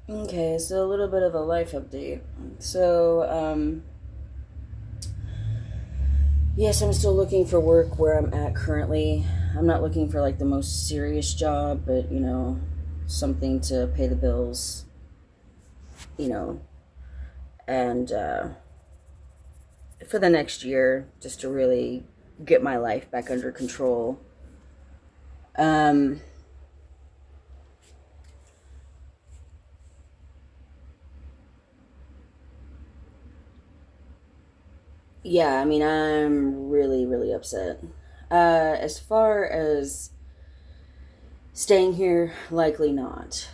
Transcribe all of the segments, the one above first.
Okay, so a little bit of a life update. So, yes, I'm still looking for work where I'm at currently. I'm not looking for like the most serious job, but something to pay the bills, you know, and for the next year, just to really get my life back under control. Um, yeah, I mean, I'm really, really upset. As far as staying here, likely not.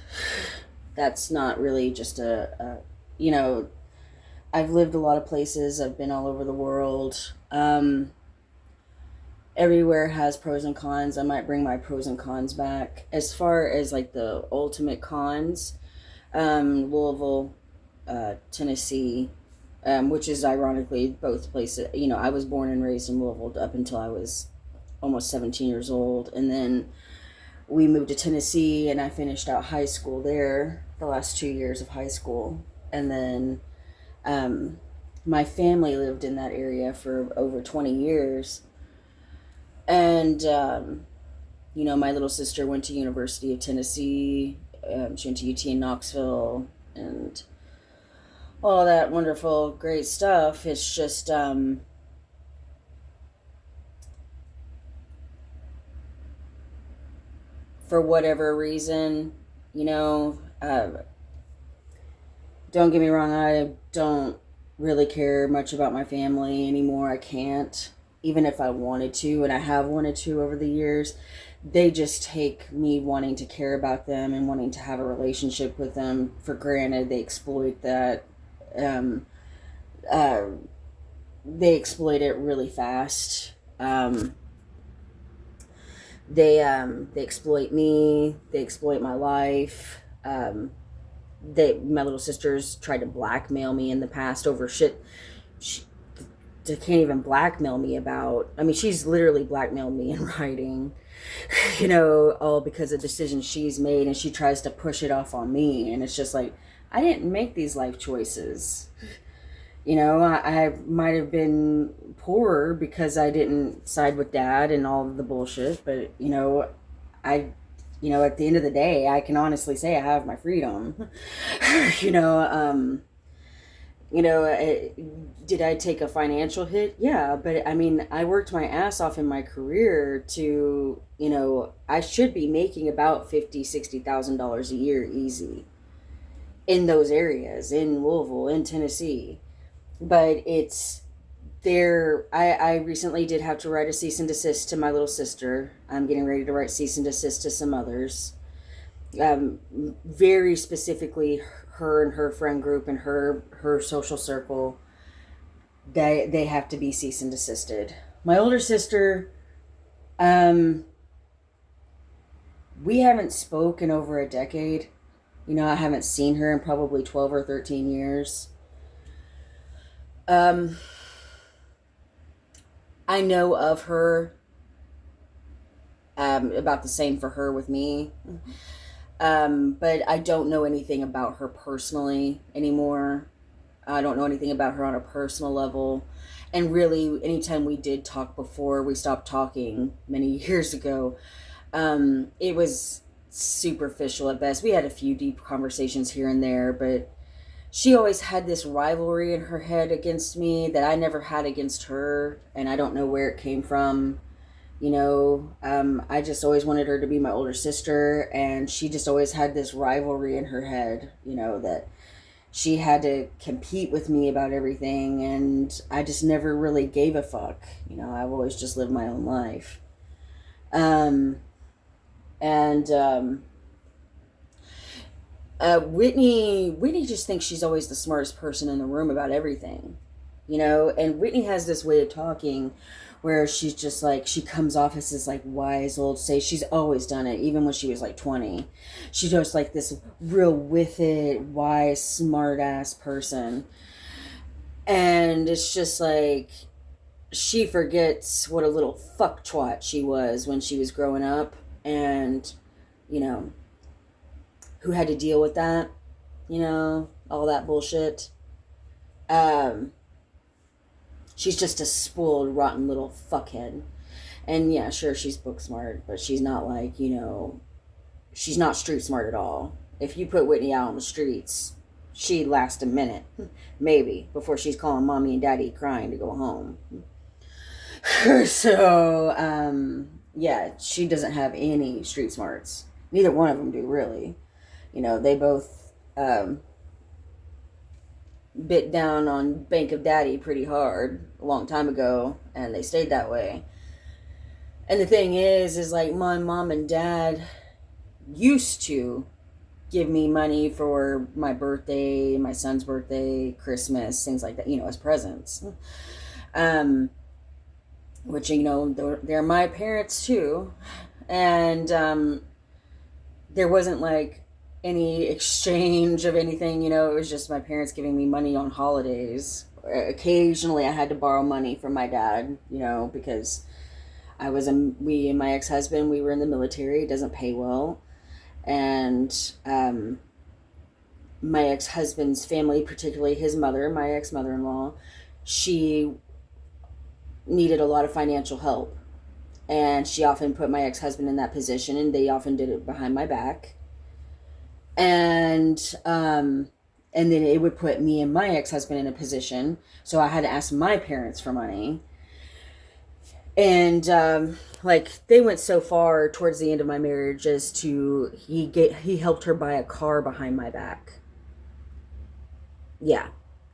That's not really just you know, I've lived a lot of places. I've been all over the world. Everywhere has pros and cons. I might bring my pros and cons back. As far as like the ultimate cons, Louisville, Tennessee, which is ironically both places. I was born and raised in Louisville up until I was almost 17 years old. And then we moved to Tennessee and I finished out high school there, the last 2 years of high school. And then um, my family lived in that area for over 20 years. And, my little sister went to University of Tennessee. She went to UT in Knoxville and all that wonderful, great stuff. It's just, for whatever reason, you know, uh, don't get me wrong, I don't really care much about my family anymore. I can't, even if I wanted to, and I have wanted to over the years. They just take me wanting to care about them and wanting to have a relationship with them for granted. They exploit that. Um, uh, they exploit it really fast. They exploit me. They exploit my life. My little sisters tried to blackmail me in the past over shit she they can't even blackmail me about. I mean, she's literally blackmailed me in writing, all because of decisions she's made, and she tries to push it off on me. And it's just like, I didn't make these life choices. I might have been poorer because I didn't side with dad and all of the bullshit, but, I at the end of the day, I can honestly say I have my freedom. you know, um, did I take a financial hit? Yeah, but I mean, I worked my ass off in my career to, I should be making about 50, $60,000 a year easy in those areas, in Louisville, in Tennessee. But it's there. I recently did have to write a cease and desist to my little sister. I'm getting ready to write cease and desist to some others. Very specifically, her and her friend group and her social circle, they have to be cease and desisted. My older sister, um, we haven't spoken over a decade. I haven't seen her in probably 12 or 13 years. Um, I know of her, about the same for her with me. But I don't know anything about her personally anymore. I don't know anything about her on a personal level. And really, anytime we did talk before we stopped talking many years ago, it was superficial at best. We had a few deep conversations here and there, but she always had this rivalry in her head against me that I never had against her, and I don't know where it came from. I just always wanted her to be my older sister, and she just always had this rivalry in her head, that she had to compete with me about everything, and I just never really gave a fuck. I've always just lived my own life. Um, and Whitney just thinks she's always the smartest person in the room about everything, and Whitney has this way of talking where she's just like, she comes off as this like wise old sage. She's always done it, even when she was like 20. She's just like this real with it, wise, smart ass person. And it's just like, she forgets what a little fuck twat she was when she was growing up, and, you know, who had to deal with that. all that bullshit. Um, she's just a spoiled, rotten little fuckhead. And yeah, sure, she's book smart, but she's not like, she's not street smart at all. If you put Whitney out on the streets, she'd last a minute, maybe, before she's calling mommy and daddy crying to go home. So, yeah, she doesn't have any street smarts. Neither one of them do, really. They both bit down on Bank of Daddy pretty hard a long time ago, and they stayed that way. And the thing is like my mom and dad used to give me money for my birthday, my son's birthday, Christmas, things like that, as presents. Which, they're my parents too. And there wasn't like any exchange of anything, it was just my parents giving me money on holidays. Occasionally I had to borrow money from my dad, because we and my ex-husband, we were in the military. It doesn't pay well. And my ex-husband's family, particularly his mother, my ex-mother-in-law, she needed a lot of financial help. And she often put my ex-husband in that position, and they often did it behind my back. And then it would put me and my ex-husband in a position. So I had to ask my parents for money. And they went so far towards the end of my marriage as to he helped her buy a car behind my back. Yeah.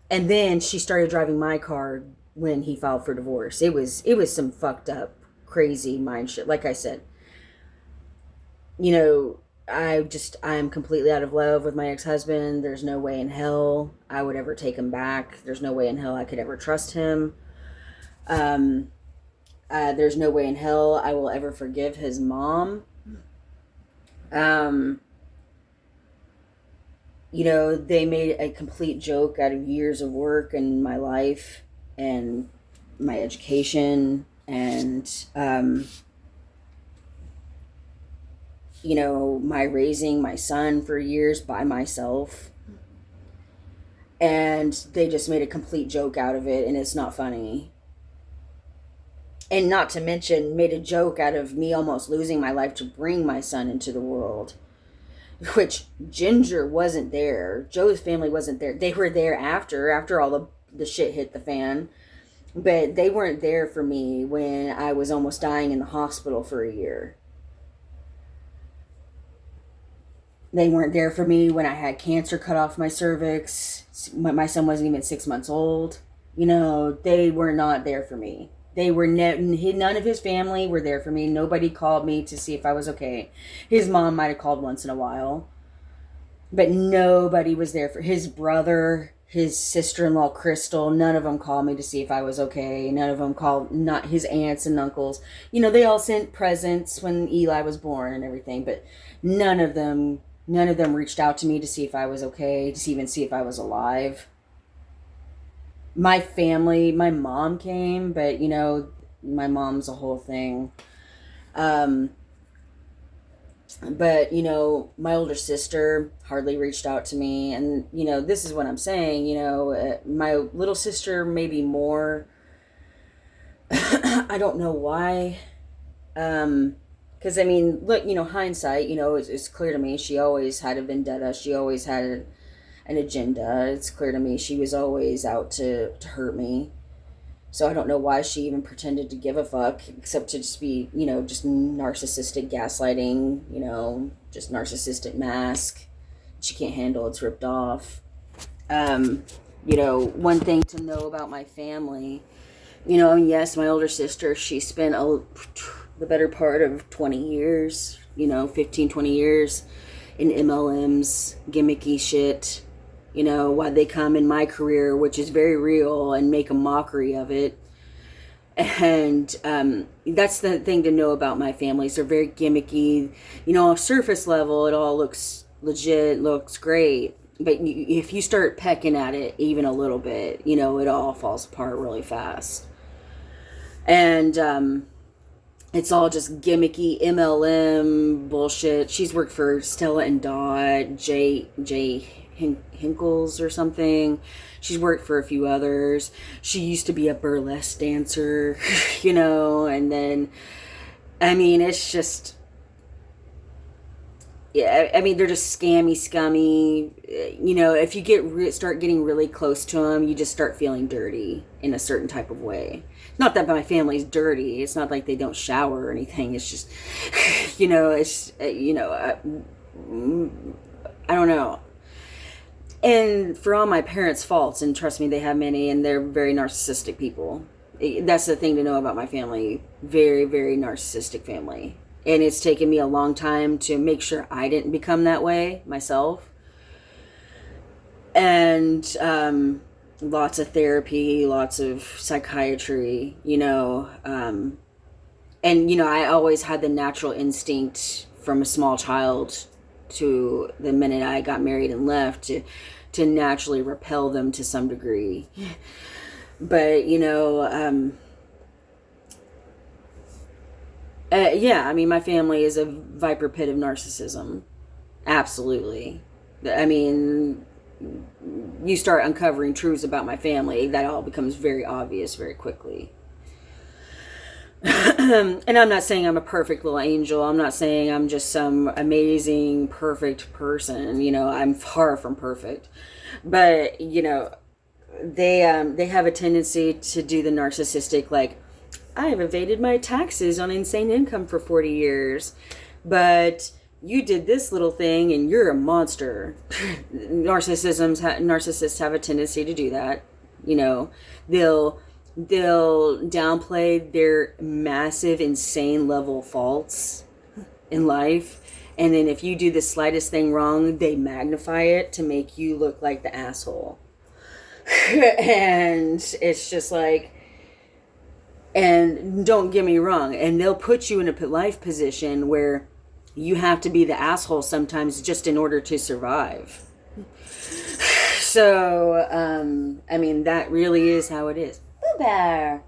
And then she started driving my car when he filed for divorce. It was some fucked up, crazy mind shit. Like I said, I'm completely out of love with my ex-husband. There's no way in hell I would ever take him back. There's no way in hell I could ever trust him. There's no way in hell I will ever forgive his mom. They made a complete joke out of years of work and my life and my education and, my raising my son for years by myself. And they just made a complete joke out of it, and it's not funny. And not to mention, made a joke out of me almost losing my life to bring my son into the world. Which Ginger wasn't there. Joe's family wasn't there. They were there after all the shit hit the fan. But they weren't there for me when I was almost dying in the hospital for a year. They weren't there for me when I had cancer cut off my cervix. My son wasn't even 6 months old. They were not there for me. They were none of his family were there for me. Nobody called me to see if I was okay. His mom might have called once in a while. But nobody was there for his brother, his sister-in-law, Crystal. None of them called me to see if I was okay. None of them called, not his aunts and uncles. They all sent presents when Eli was born and everything. But none of them reached out to me to see if I was okay, to even see if I was alive. My family, my mom came, but, my mom's a whole thing. But, my older sister hardly reached out to me. And, this is what I'm saying, my little sister maybe more. I don't know why. Because, look, hindsight, it's clear to me. She always had a vendetta. She always had an agenda. It's clear to me she was always out to hurt me. So I don't know why she even pretended to give a fuck, except to just be, just narcissistic gaslighting, just narcissistic mask. She can't handle it's ripped off. One thing to know about my family, yes, my older sister, she spent the better part of 20 years, 15, 20 years in MLMs, gimmicky shit. Why they come in my career, which is very real, and make a mockery of it. And that's the thing to know about my families. They're very gimmicky. On surface level, it all looks legit, looks great. But if you start pecking at it even a little bit, it all falls apart really fast. And it's all just gimmicky MLM bullshit. She's worked for Stella and Dot, Jay Hinkles or something. She's worked for a few others. She used to be a burlesque dancer, and then, I mean, it's just, yeah, I mean, they're just scammy, scummy. If you start getting really close to them, you just start feeling dirty in a certain type of way. Not that my family's dirty. It's not like they don't shower or anything. It's just, I don't know. And for all my parents' faults, and trust me, they have many, and they're very narcissistic people. That's the thing to know about my family. Very, very narcissistic family. And it's taken me a long time to make sure I didn't become that way myself. And lots of therapy, lots of psychiatry, and, I always had the natural instinct from a small child to the minute I got married and left to naturally repel them to some degree. But, yeah, I mean, my family is a viper pit of narcissism. Absolutely. I mean, you start uncovering truths about my family, that all becomes very obvious very quickly. And I'm not saying I'm a perfect little angel. I'm not saying I'm just some amazing, perfect person. I'm far from perfect. But, they have a tendency to do the narcissistic, like, I have evaded my taxes on insane income for 40 years, but you did this little thing and you're a monster. Narcissists have a tendency to do that. They'll downplay their massive, insane level faults in life. And then if you do the slightest thing wrong, they magnify it to make you look like the asshole. And it's just like, and don't get me wrong, and they'll put you in a life position where you have to be the asshole sometimes just in order to survive. So, I mean, that really is how it is. Boo Bear.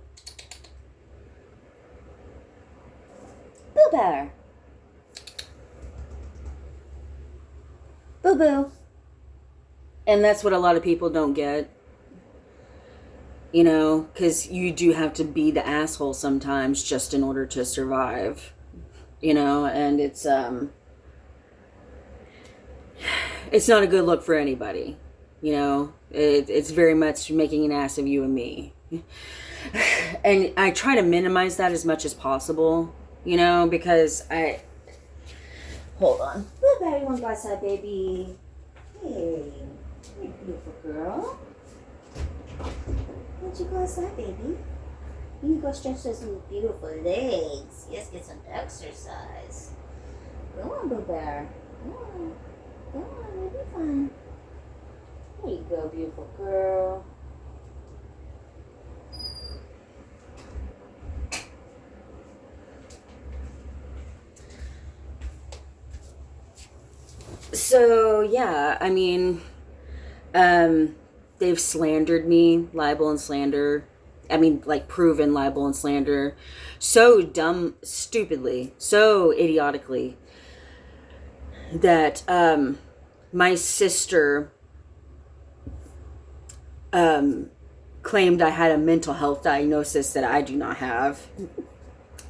Boo Bear. Boo Boo. And that's what a lot of people don't get. Because you do have to be the asshole sometimes just in order to survive. And it's not a good look for anybody. It's very much making an ass of you and me. And I try to minimize that as much as possible, because hold on. Look, baby, want to go outside, baby? Hey, you beautiful girl. Why don't you go outside, baby? You can go stretch those little beautiful legs. Yes, get some exercise. Go on, Boo Bear. Go on, you'll be fine. There you go, beautiful girl. So, yeah, I mean, they've slandered me, libel and slander. I mean, like, proven libel and slander. So stupidly, so idiotically, that my sister claimed I had a mental health diagnosis that I do not have.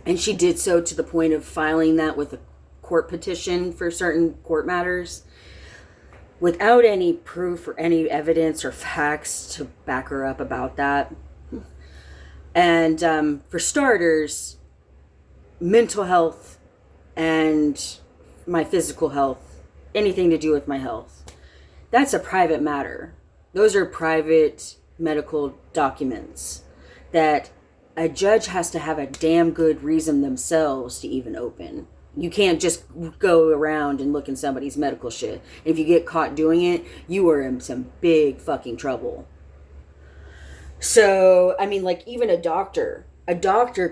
And she did so to the point of filing that with a court petition for certain court matters without any proof or any evidence or facts to back her up about that. And for starters, mental health and my physical health, anything to do with my health, that's a private matter. Those are private medical documents that a judge has to have a damn good reason themselves to even open. You can't just go around and look in somebody's medical shit. If you get caught doing it, you are in some big fucking trouble. So, I mean, like, even a doctor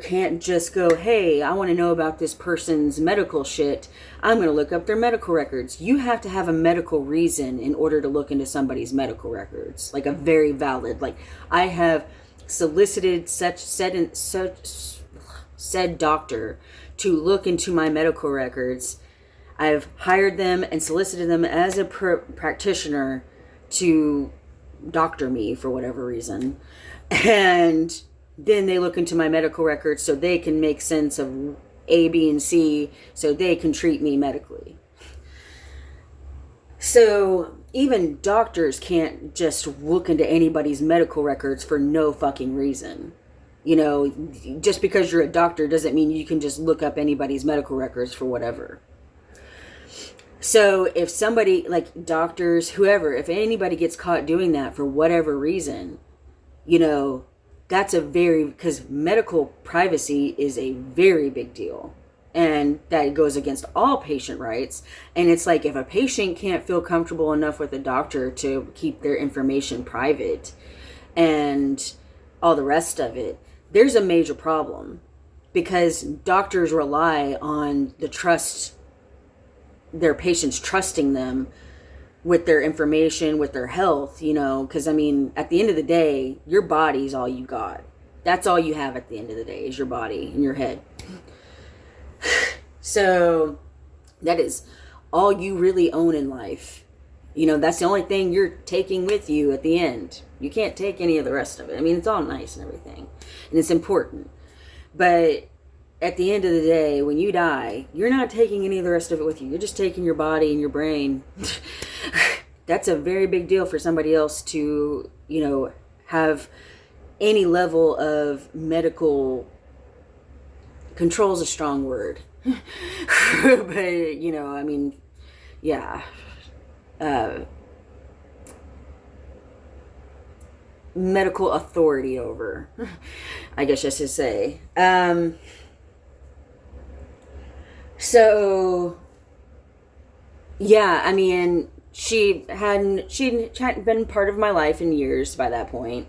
can't just go, hey, I want to know about this person's medical shit. I'm going to look up their medical records. You have to have a medical reason in order to look into somebody's medical records. Like, a very valid, like, I have solicited said doctor to look into my medical records. I've hired them and solicited them as a practitioner to doctor me for whatever reason. And then they look into my medical records so they can make sense of A, B, and C so they can treat me medically. So even doctors can't just look into anybody's medical records for no fucking reason. You know, just because you're a doctor doesn't mean you can just look up anybody's medical records for whatever. So if somebody, like doctors, whoever, if anybody gets caught doing that for whatever reason, you know, that's because medical privacy is a very big deal. And that goes against all patient rights. And it's like, if a patient can't feel comfortable enough with a doctor to keep their information private and all the rest of it, there's a major problem, because doctors rely on their patients trusting them with their information, with their health, you know, because I mean, at the end of the day, your body's all you got. That's all you have at the end of the day, is your body and your head. So that is all you really own in life. You know, that's the only thing you're taking with you at the end. You can't take any of the rest of it. I mean, it's all nice and everything, and it's important. But at the end of the day, when you die, you're not taking any of the rest of it with you. You're just taking your body and your brain. That's a very big deal for somebody else to, you know, have any level of medical control is a strong word. But, you know, I mean, yeah. Medical authority over, I guess I should say. So, yeah, I mean, she hadn't been part of my life in years by that point.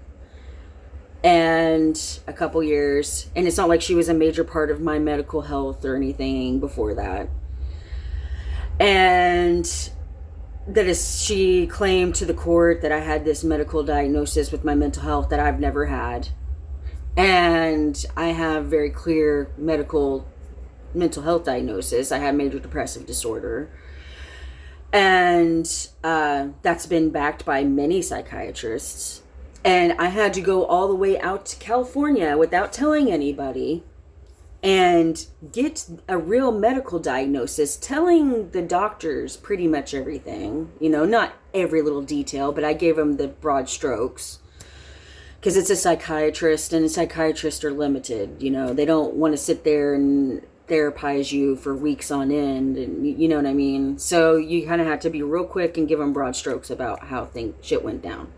And a couple years. And it's not like she was a major part of my medical health or anything before that. And she claimed to the court that I had this medical diagnosis with my mental health that I've never had. And I have very clear mental health diagnosis. I have major depressive disorder. And that's been backed by many psychiatrists. And I had to go all the way out to California without telling anybody and get a real medical diagnosis, telling the doctors pretty much everything. You know, not every little detail, but I gave them the broad strokes. Because it's a psychiatrist, and psychiatrists are limited. You know, they don't want to sit there and therapize you for weeks on end, and you know what I mean? So you kind of have to be real quick and give them broad strokes about how shit went down.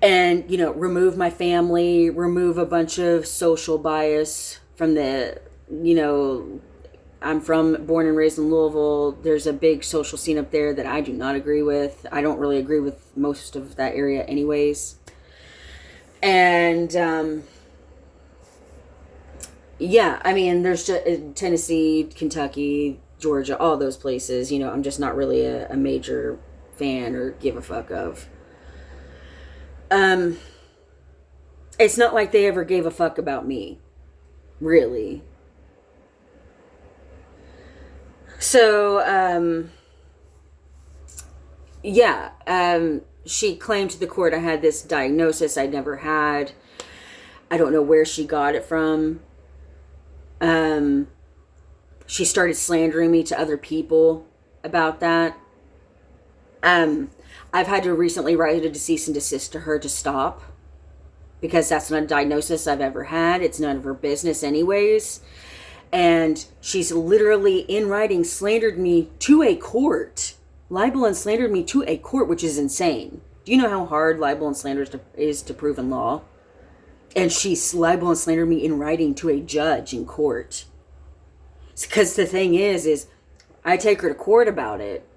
And, you know, remove my family, remove a bunch of social bias from the, you know, I'm born and raised in Louisville. There's a big social scene up there that I do not agree with. I don't really agree with most of that area anyways. And, yeah, I mean, there's just Tennessee, Kentucky, Georgia, all those places, you know, I'm just not really a major fan or give a fuck of. It's not like they ever gave a fuck about me, really. So, yeah, she claimed to the court I had this diagnosis I'd never had. I don't know where she got it from. She started slandering me to other people about that. I've had to recently write a cease and desist to her to stop, because that's not a diagnosis I've ever had. It's none of her business anyways. And she's literally in writing slandered me to a court. Libel and slandered me to a court, which is insane. Do you know how hard libel and slander is to prove in law? And she libel and slandered me in writing to a judge in court. Because the thing is I take her to court about it.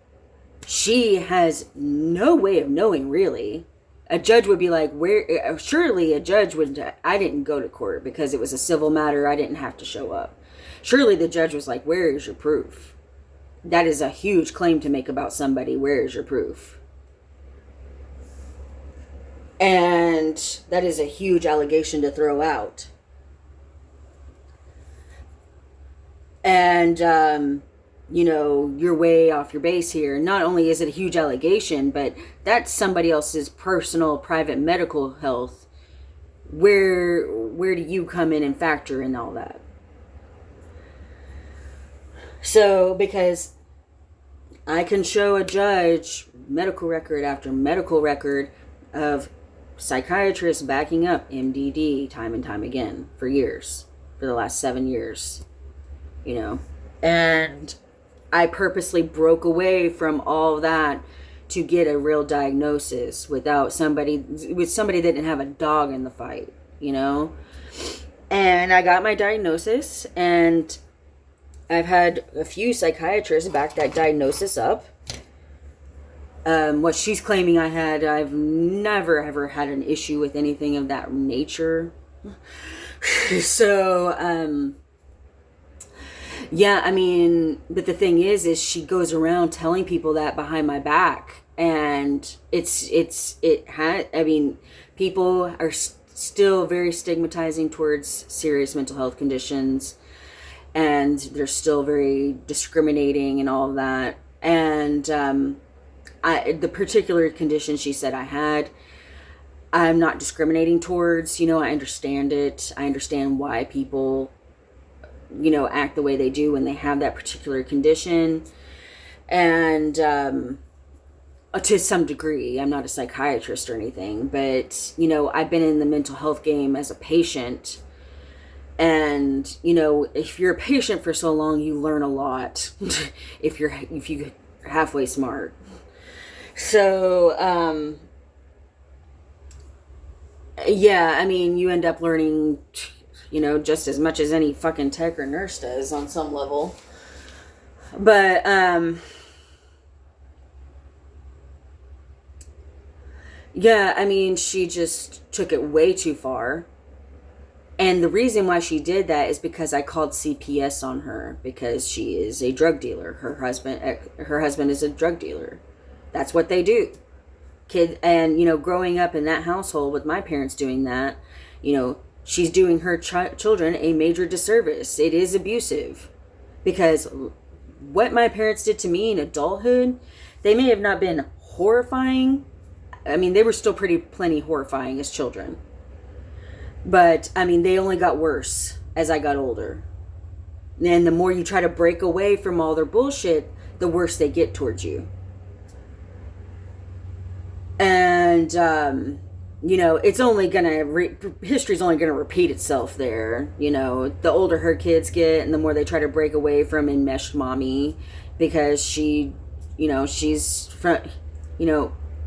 She has no way of knowing, really. A judge would be like, surely a judge would, I didn't go to court because it was a civil matter. I didn't have to show up. Surely the judge was like, where is your proof? That is a huge claim to make about somebody. Where is your proof? And that is a huge allegation to throw out. And, you're way off your base here. Not only is it a huge allegation, but that's somebody else's personal, private medical health. Where do you come in and factor in all that? So, because I can show a judge medical record after medical record of psychiatrists backing up MDD time and time again for years, for the last 7 years, and I purposely broke away from all that to get a real diagnosis with somebody that didn't have a dog in the fight, and I got my diagnosis, and I've had a few psychiatrists back that diagnosis up. What she's claiming I had, I've never ever had an issue with anything of that nature. So, yeah, I mean, but the thing is she goes around telling people that behind my back, and people are still very stigmatizing towards serious mental health conditions, and they're still very discriminating and all of that. And the particular condition she said I had, I'm not discriminating towards. I understand it. I understand why people, act the way they do when they have that particular condition. And to some degree, I'm not a psychiatrist or anything, but, I've been in the mental health game as a patient. And, if you're a patient for so long, you learn a lot if you're halfway smart. So, yeah, I mean, you end up learning, just as much as any fucking tech or nurse does on some level. But, yeah, I mean, she just took it way too far. And the reason why she did that is because I called CPS on her, because she is a drug dealer. Her husband is a drug dealer. That's what they do. Growing up in that household with my parents doing that, she's doing her children a major disservice. It is abusive, because what my parents did to me in adulthood, they may have not been horrifying. I mean, they were still plenty horrifying as children. But, I mean, they only got worse as I got older. And the more you try to break away from all their bullshit, the worse they get towards you. And, it's only gonna, history's only gonna repeat itself there. The older her kids get and the more they try to break away from enmeshed mommy, because she's from,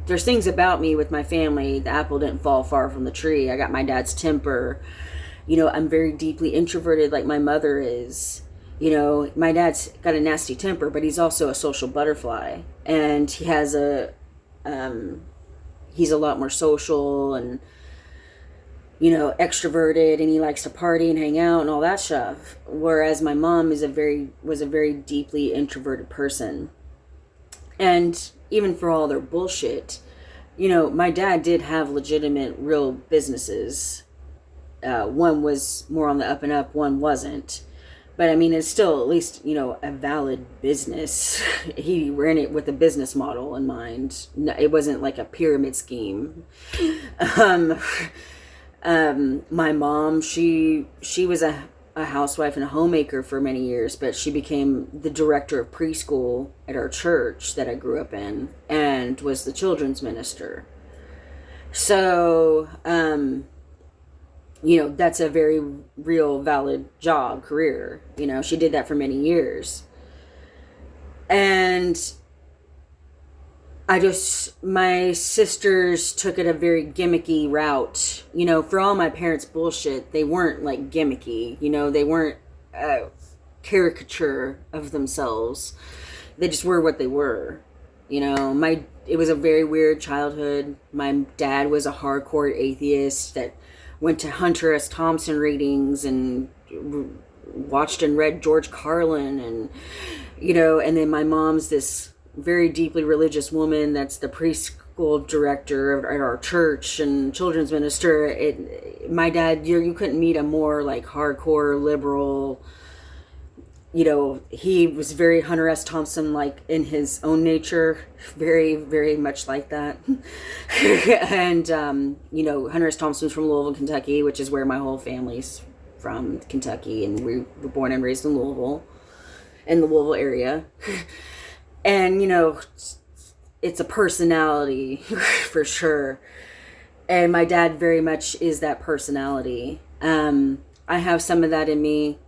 there's things about me with my family. The apple didn't fall far from the tree. I got my dad's temper. I'm very deeply introverted like my mother is. My dad's got a nasty temper, but he's also a social butterfly. And he has he's a lot more social and, extroverted, and he likes to party and hang out and all that stuff. Whereas my mom was a very deeply introverted person. And even for all their bullshit, my dad did have legitimate, real businesses. One was more on the up and up, one wasn't. But I mean, it's still at least, a valid business. He ran it with a business model in mind. It wasn't like a pyramid scheme. My mom, she was a housewife and a homemaker for many years, but she became the director of preschool at our church that I grew up in, and was the children's minister. So, that's a very real, valid job, career. She did that for many years. And my sisters took it a very gimmicky route. For all my parents' bullshit, they weren't like gimmicky. They weren't a caricature of themselves. They just were what they were. It was a very weird childhood. My dad was a hardcore atheist that went to Hunter S. Thompson readings and watched and read George Carlin, and and then my mom's this very deeply religious woman that's the preschool director at our church and children's minister. My dad, you couldn't meet a more like hardcore liberal he was very Hunter S. Thompson like in his own nature, very, very much like that. And, Hunter S. Thompson was from Louisville, Kentucky, which is where my whole family's from, Kentucky. And we were born and raised in Louisville, in the Louisville area. And, it's a personality for sure. And my dad very much is that personality. I have some of that in me.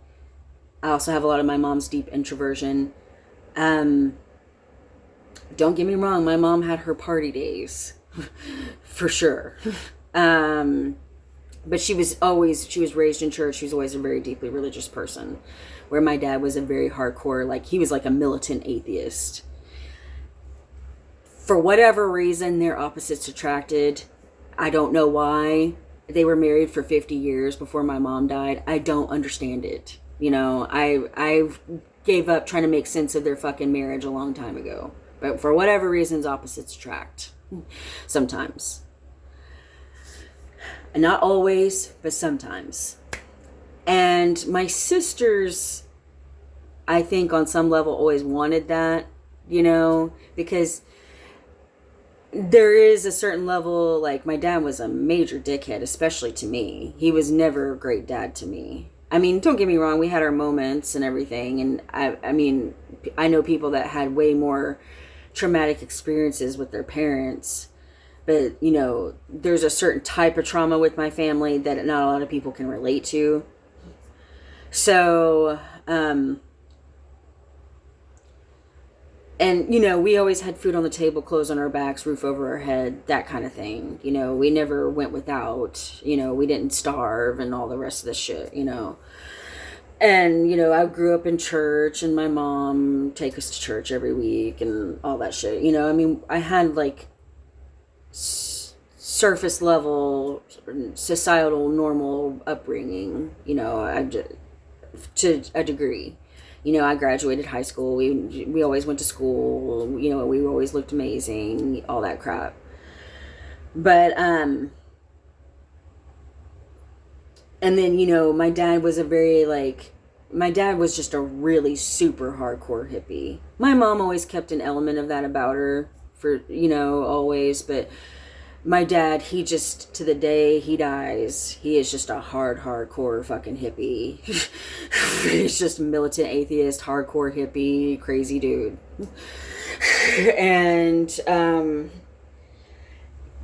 I also have a lot of my mom's deep introversion. Don't get me wrong, my mom had her party days, for sure. But she was raised in church. She was always a very deeply religious person, where my dad was a very hardcore, he was like a militant atheist. For whatever reason, their opposites attracted. I don't know why. They were married for 50 years before my mom died. I don't understand it. I gave up trying to make sense of their fucking marriage a long time ago. But for whatever reasons, opposites attract. Sometimes. And not always, but sometimes. And my sisters, I think on some level always wanted that, because there is a certain level, my dad was a major dickhead, especially to me. He was never a great dad to me. I mean, don't get me wrong, we had our moments and everything, and I know people that had way more traumatic experiences with their parents, but, there's a certain type of trauma with my family that not a lot of people can relate to. So, and, we always had food on the table, clothes on our backs, roof over our head, that kind of thing. We never went without, we didn't starve and all the rest of the shit, And, I grew up in church, and my mom take us to church every week and all that shit. I had surface level, societal, normal upbringing, to a degree. I graduated high school. We always went to school. We always looked amazing, all that crap. But, and then, my dad was my dad was just a really super hardcore hippie. My mom always kept an element of that about her for, always. But my dad, he just, to the day he dies, he is just a hardcore fucking hippie. He's just a militant atheist, hardcore hippie, crazy dude. And,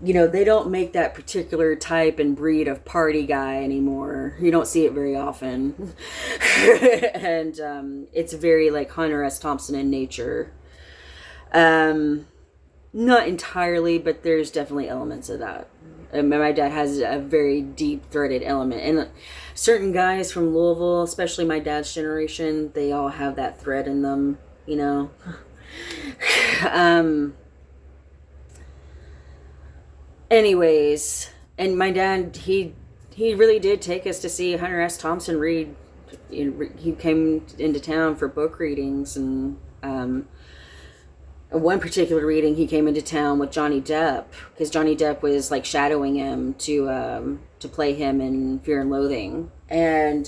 they don't make that particular type and breed of party guy anymore. You don't see it very often. And, it's very Hunter S. Thompson in nature. Not entirely, but there's definitely elements of that. My dad has a very deep-threaded element. And certain guys from Louisville, especially my dad's generation, they all have that thread in them, Anyways, and my dad, he really did take us to see Hunter S. Thompson read. He came into town for book readings, and one particular reading, he came into town with Johnny Depp, because Johnny Depp was shadowing him to play him in Fear and Loathing, and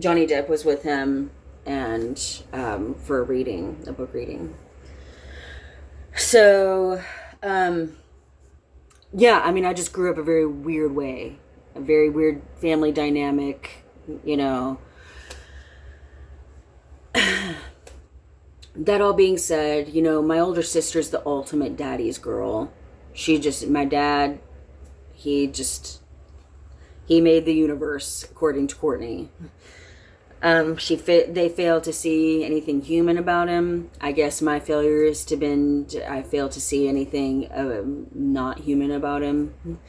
Johnny Depp was with him and for a book reading. So, yeah, I just grew up a very weird way, a very weird family dynamic, That all being said, my older sister's the ultimate daddy's girl. My dad, he made the universe, according to Courtney. They fail to see anything human about him. I guess my failure is I fail to see anything not human about him.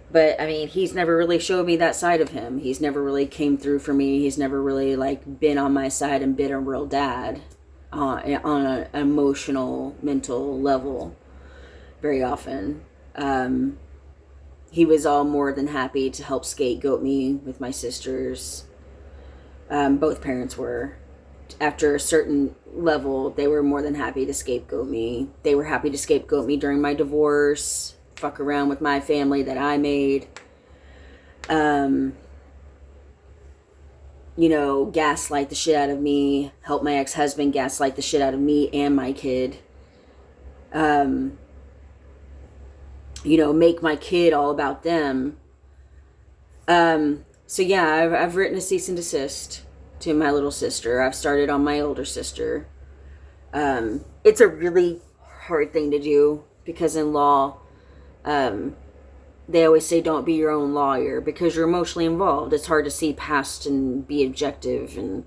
But, he's never really showed me that side of him. He's never really came through for me. He's never really, been on my side and been a real dad. On an emotional, mental level, very often. He was all more than happy to help scapegoat me with my sisters. Both parents were. After a certain level, they were more than happy to scapegoat me. They were happy to scapegoat me during my divorce, fuck around with my family that I made. gaslight the shit out of me, help my ex-husband gaslight the shit out of me and my kid. Make my kid all about them. So yeah, I've written a cease and desist to my little sister. I've started on my older sister. It's a really hard thing to do because in law, they always say don't be your own lawyer because you're emotionally involved. It's hard to see past and be objective and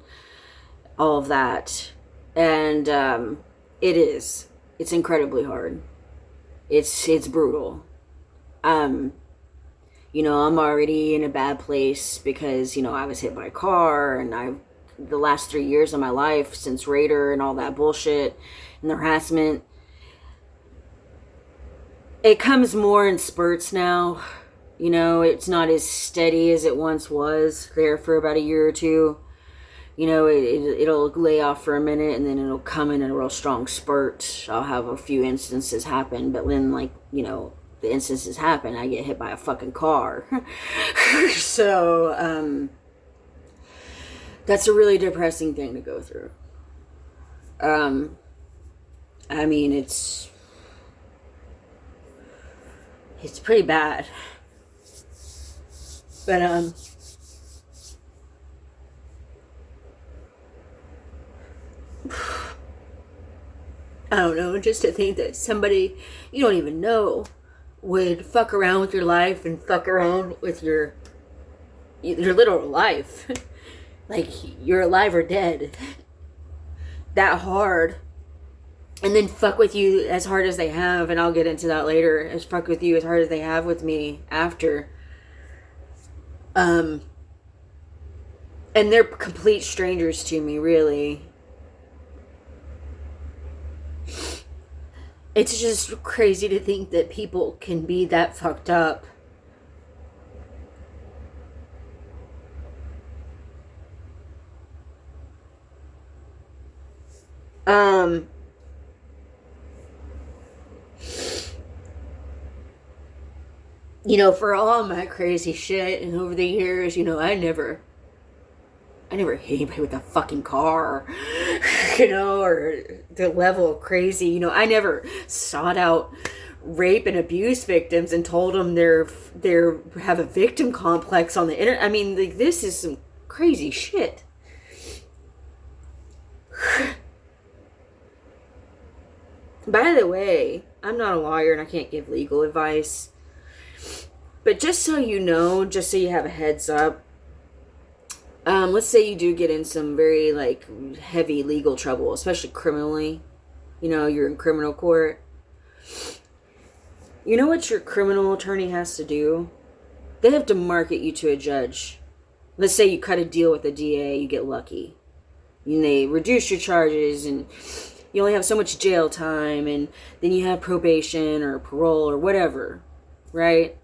all of that. And it is. It's incredibly hard. It's brutal. I'm already in a bad place because, I was hit by a car and the last 3 years of my life since Raider and all that bullshit and the harassment, it comes more in spurts now. It's not as steady as it once was there for about a year or two. It'll lay off for a minute and then it'll come in a real strong spurt. I'll have a few instances happen, but then the instances happen, I get hit by a fucking car. So, that's a really depressing thing to go through. It's pretty bad. But, I don't know, just to think that somebody you don't even know would fuck around with your life and fuck around with your literal life. Like, you're alive or dead. That hard. And then fuck with you as hard as they have, and I'll get into that later, as fuck with you as hard as they have with me after. And they're complete strangers to me, really. It's just crazy to think that people can be that fucked up. For all my crazy shit and over the years, I never hit anybody with a fucking car, or the level of crazy, I never sought out rape and abuse victims and told them they have a victim complex on the internet. I mean, this is some crazy shit. By the way, I'm not a lawyer and I can't give legal advice. But just so you know, just so you have a heads up, let's say you do get in some very, heavy legal trouble, especially criminally. You're in criminal court. You know what your criminal attorney has to do? They have to market you to a judge. Let's say you cut a deal with the DA, you get lucky. And they reduce your charges and you only have so much jail time and then you have probation or parole or whatever, right?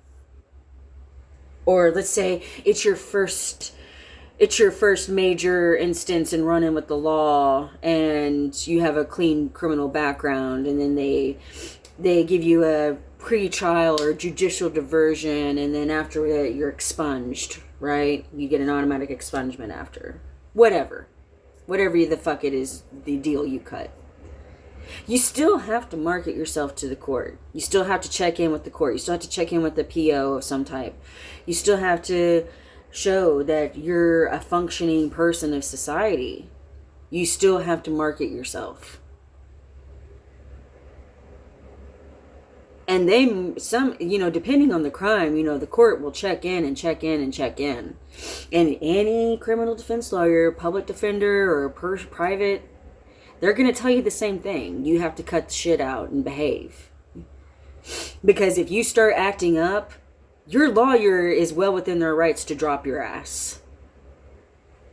Or let's say it's your first major instance in running with the law and you have a clean criminal background and then they give you a pre-trial or judicial diversion and then after that you're expunged, right? You get an automatic expungement after. Whatever the fuck it is, the deal you cut. You still have to market yourself to the court. You still have to check in with the court. You still have to check in with the PO of some type. You still have to show that you're a functioning person of society. You still have to market yourself. And depending on the crime, the court will check in and check in and check in. And any criminal defense lawyer, public defender, or private, they're going to tell you the same thing. You have to cut the shit out and behave. Because if you start acting up, your lawyer is well within their rights to drop your ass.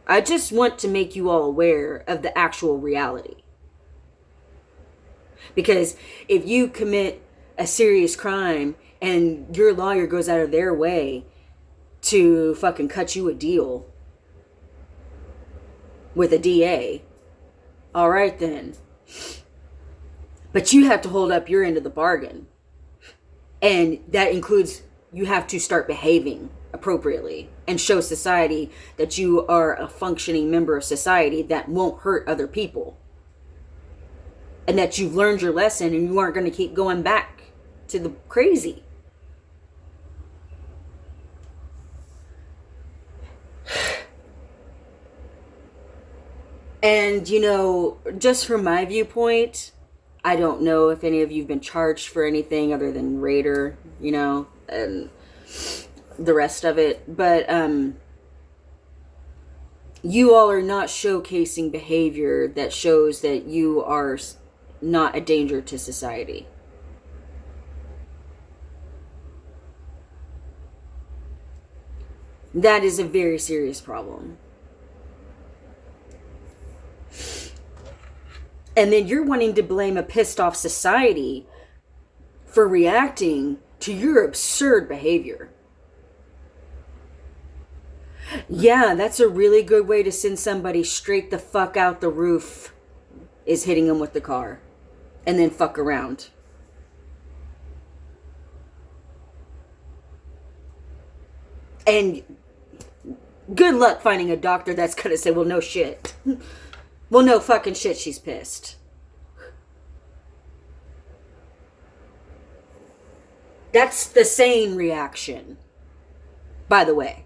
I just want to make you all aware of the actual reality. Because if you commit a serious crime and your lawyer goes out of their way to fucking cut you a deal with a DA, all right then. But you have to hold up your end of the bargain. And that includes you have to start behaving appropriately and show society that you are a functioning member of society that won't hurt other people. And that you've learned your lesson and you aren't going to keep going back to the crazy. And, you know, just from my viewpoint, I don't know if any of you have been charged for anything other than Raider, you know, and the rest of it. But you all are not showcasing behavior that shows that you are not a danger to society. That is a very serious problem. And then you're wanting to blame a pissed off society for reacting to your absurd behavior. Yeah, that's a really good way to send somebody straight the fuck out the roof, is hitting them with the car. And then fuck around. And good luck finding a doctor that's gonna say, well, no shit. Well, no fucking shit, she's pissed. That's the sane reaction, by the way.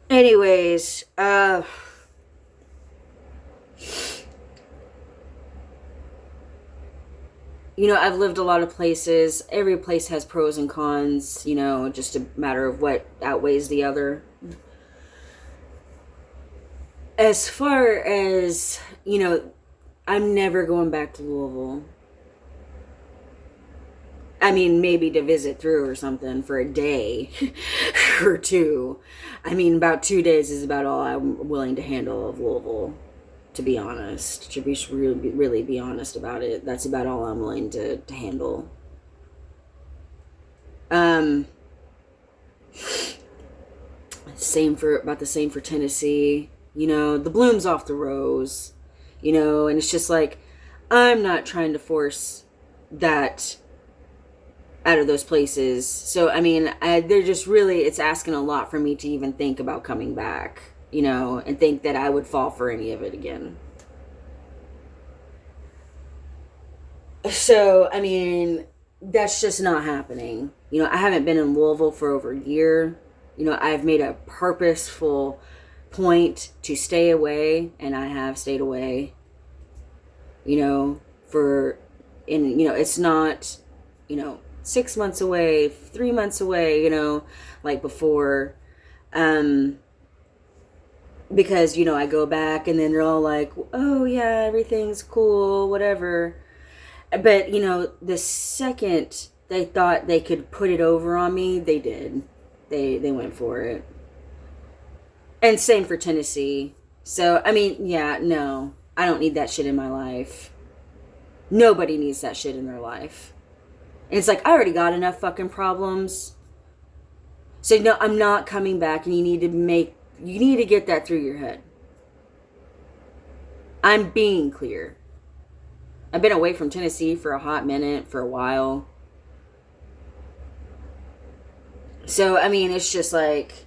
Anyways, you know, I've lived a lot of places. Every place has pros and cons, you know, just a matter of what outweighs the other. As far as, you know, I'm never going back to Louisville. I mean, maybe to visit through or something for a day or two. I mean, about 2 days is about all I'm willing to handle of Louisville, to be honest. To be really be honest about it. That's about all I'm willing to handle. About the same for Tennessee. You know, the bloom's off the rose. You know, and it's just like, I'm not trying to force that out of those places. So, I mean, they're just really, it's asking a lot for me to even think about coming back, you know, and think that I would fall for any of it again. So, I mean, that's just not happening. You know, I haven't been in Louisville for over a year. You know, I've made a purposeful point to stay away, and I have stayed away, you know, you know, it's not, you know, 6 months away, 3 months away, you know, like before, because, you know, I go back and then they're all like, oh yeah, everything's cool, whatever. But, you know, the second they thought they could put it over on me, they did. They went for it. And same for Tennessee. So, I mean, yeah, no, I don't need that shit in my life. Nobody needs that shit in their life. And it's like, I already got enough fucking problems. So, no, I'm not coming back, and you need to get that through your head. I'm being clear. I've been away from Tennessee for a hot minute, for a while. So, I mean, it's just like,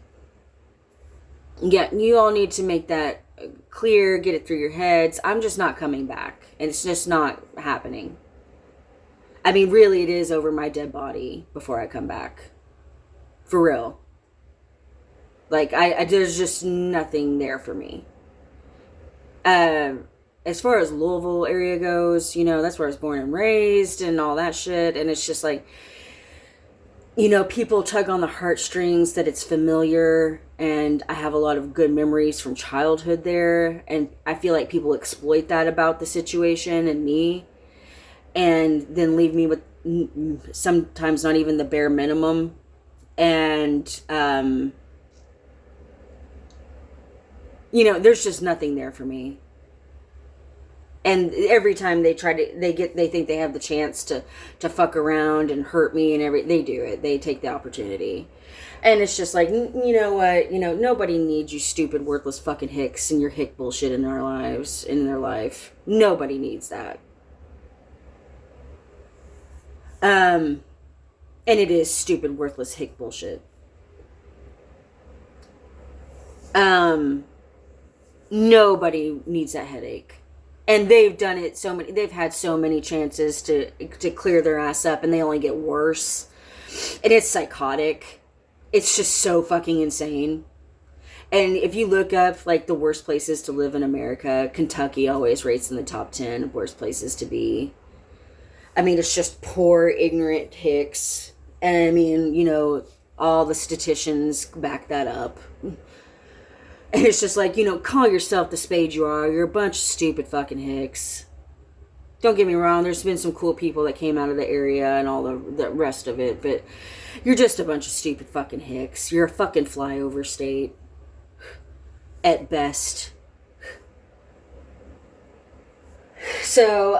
yeah, you all need to make that clear, get it through your heads. I'm just not coming back. And it's just not happening. I mean, really, it is over my dead body before I come back. For real. Like, there's just nothing there for me. As far as Louisville area goes, you know, that's where I was born and raised and all that shit. And it's just like, you know, people tug on the heartstrings that it's familiar, and I have a lot of good memories from childhood there, and I feel like people exploit that about the situation and me, and then leave me with sometimes not even the bare minimum, and you know, there's just nothing there for me. And every time they think they have the chance to fuck around and hurt me and they do it. They take the opportunity. And it's just like, you know what? Nobody needs you stupid, worthless fucking hicks and your hick bullshit in our lives, in their life. Nobody needs that. And it is stupid, worthless hick bullshit. Nobody needs that headache. And they've done it they've had so many chances to clear their ass up, and they only get worse. And it's psychotic. It's just so fucking insane. And if you look up, like, the worst places to live in America, Kentucky always rates in the top 10 of worst places to be. I mean, it's just poor, ignorant hicks. And I mean, all the statisticians back that up. And it's just like, call yourself the spade you are. You're a bunch of stupid fucking hicks. Don't get me wrong, there's been some cool people that came out of the area and all the rest of it, but you're just a bunch of stupid fucking hicks. You're a fucking flyover state. At best. So,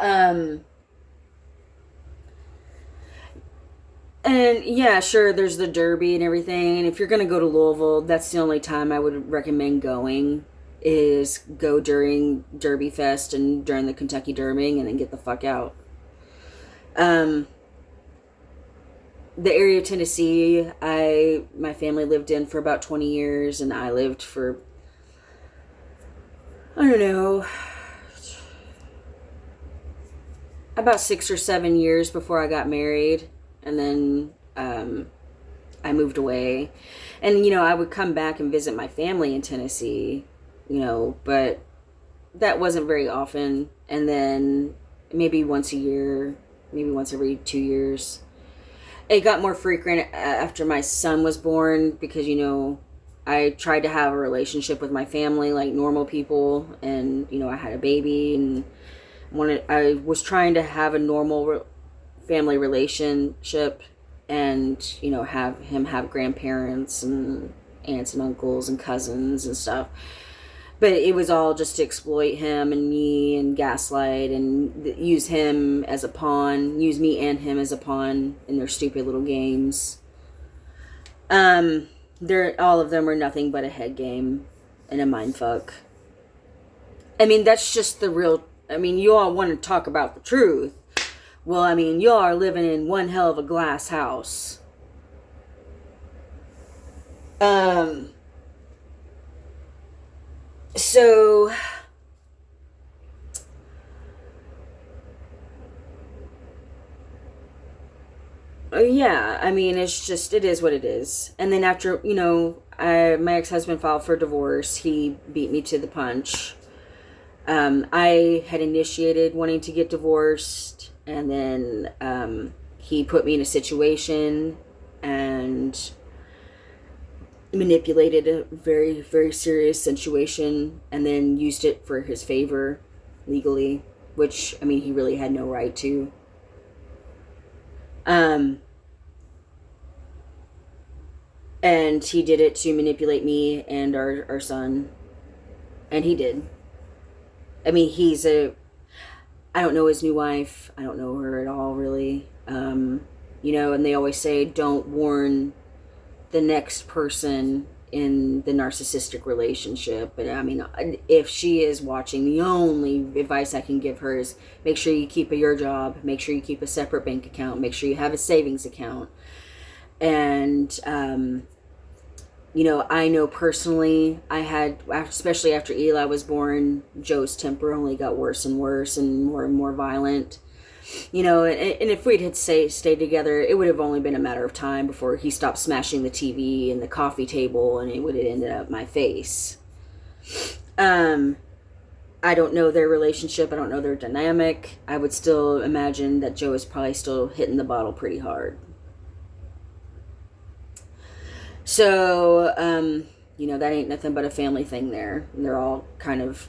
and yeah, sure, there's the Derby and everything. And if you're going to go to Louisville, that's the only time I would recommend going, is go during Derby Fest and during the Kentucky Derby, and then get the fuck out. The area of Tennessee, my family lived in for about 20 years, and I lived for, I don't know, about 6 or 7 years before I got married. And then I moved away. And, I would come back and visit my family in Tennessee, but that wasn't very often. And then maybe once a year, maybe once every 2 years. It got more frequent after my son was born because, I tried to have a relationship with my family like normal people. And, I had a baby and I was trying to have a normal family relationship and have him have grandparents and aunts and uncles and cousins and stuff, but it was all just to exploit him and me and gaslight and use me and him as a pawn in their stupid little games. All of them are nothing but a head game and a mind fuck. I mean, that's just the real. I mean, you all want to talk about the truth. Well, I mean, y'all are living in one hell of a glass house. So, yeah, I mean, it is what it is. And then after, my ex-husband filed for divorce, he beat me to the punch. I had initiated wanting to get divorced. And then he put me in a situation and manipulated a very, very serious situation and then used it for his favor legally, which, I mean, he really had no right to. And he did it to manipulate me and our son. And he did. I mean, I don't know his new wife. I don't know her at all, really. And they always say, don't warn the next person in the narcissistic relationship. But, I mean, if she is watching, the only advice I can give her is make sure you keep your job. Make sure you keep a separate bank account. Make sure you have a savings account. And, I know personally, especially after Eli was born, Joe's temper only got worse and worse and more violent. And if we'd had stayed together, it would have only been a matter of time before he stopped smashing the TV and the coffee table, and it would have ended up my face. I don't know their relationship. I don't know their dynamic. I would still imagine that Joe is probably still hitting the bottle pretty hard. So, that ain't nothing but a family thing there. And they're all kind of,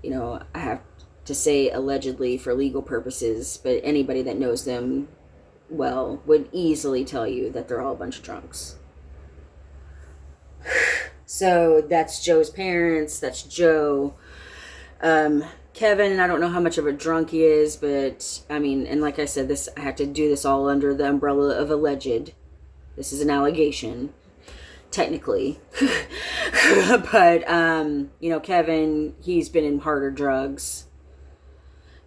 I have to say allegedly for legal purposes, but anybody that knows them well would easily tell you that they're all a bunch of drunks. So that's Joe's parents, that's Joe. Kevin, I don't know how much of a drunk he is, but I mean, and like I said, this I have to do this all under the umbrella of alleged. This is an allegation, technically. But Kevin, he's been in harder drugs.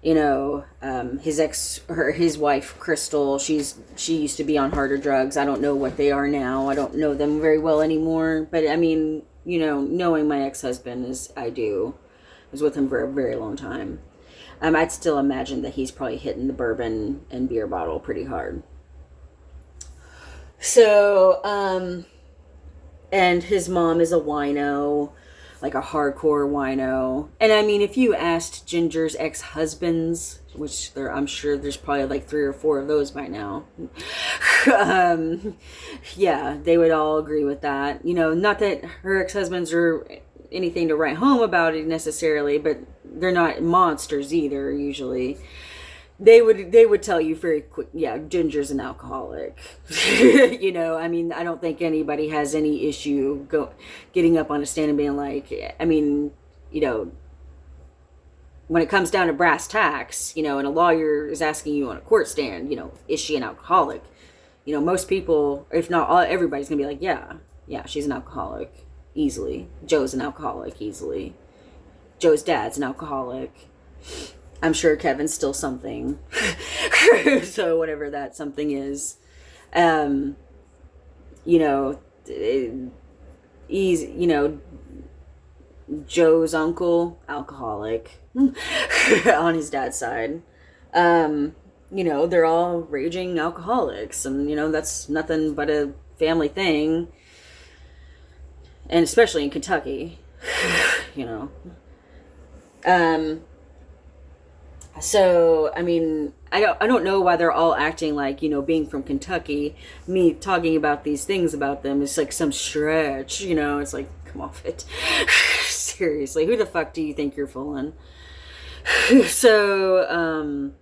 His ex or his wife Crystal, she used to be on harder drugs. I don't know what they are now. I don't know them very well anymore. But I mean, knowing my ex-husband as I do, I was with him for a very long time. I'd still imagine that he's probably hitting the bourbon and beer bottle pretty hard. So, and his mom is a wino, like a hardcore wino. And I mean, if you asked Ginger's ex-husbands, which I'm sure there's probably like 3 or 4 of those by now, yeah, they would all agree with that. Not that her ex-husbands are anything to write home about it necessarily, but they're not monsters either. Usually, they would tell you very quick. Yeah, Ginger's an alcoholic. I mean, I don't think anybody has any issue getting up on a stand and being like, I mean, when it comes down to brass tacks, and a lawyer is asking you on a court stand, is she an alcoholic? Most people, if not all, everybody's gonna be like, yeah, she's an alcoholic. Easily. Joe's an alcoholic, easily. Joe's dad's an alcoholic. I'm sure Kevin's still something. So whatever that something is. He's, Joe's uncle, alcoholic. On his dad's side. They're all raging alcoholics. And, that's nothing but a family thing. And especially in Kentucky, So, I mean, I don't know why they're all acting like, being from Kentucky, me talking about these things about them is like some stretch, it's like, come off it. Seriously, who the fuck do you think you're fooling? So,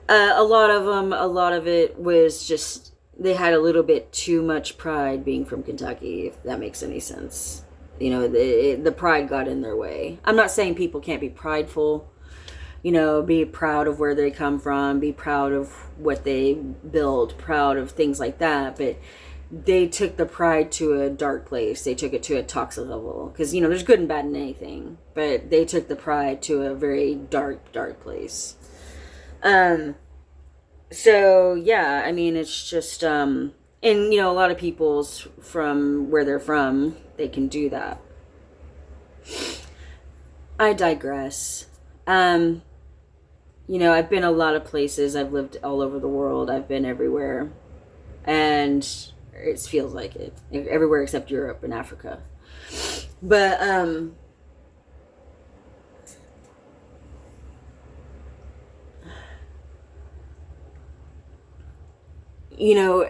a lot of it was just, they had a little bit too much pride being from Kentucky, if that makes any sense. The pride got in their way. I'm not saying people can't be prideful, be proud of where they come from, be proud of what they build, proud of things like that, but they took the pride to a dark place. They took it to a toxic level. Because, there's good and bad in anything, but they took the pride to a very dark, dark place. So, yeah, I mean, it's just, and, a lot of people's from where they're from, they can do that. I digress. I've been a lot of places. I've lived all over the world. I've been everywhere. And it feels like it. Everywhere except Europe and Africa. But,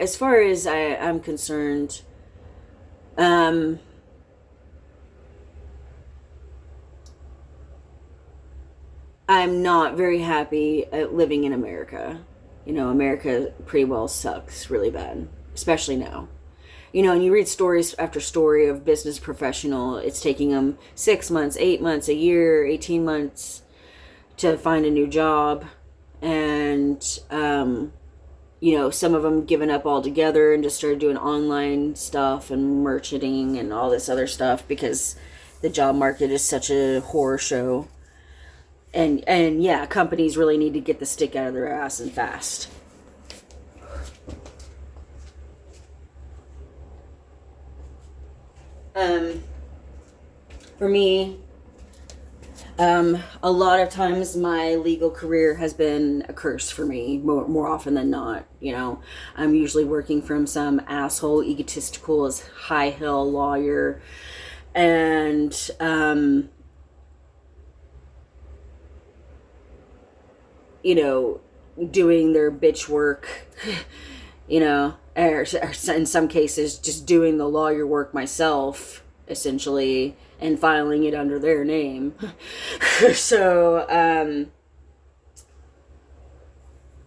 as far as I'm concerned, I'm not very happy at living in America. America pretty well sucks really bad, especially now. And you read stories after story of business professional. It's taking them 6 months, 8 months, a year, 18 months to find a new job. And, some of them given up altogether and just started doing online stuff and merchanting and all this other stuff because the job market is such a horror show. And yeah, companies really need to get the stick out of their ass and fast. For me, a lot of times my legal career has been a curse for me, more often than not. I'm usually working from some asshole, egotistical as high hell lawyer, and doing their bitch work, or in some cases just doing the lawyer work myself, essentially, and filing it under their name. So,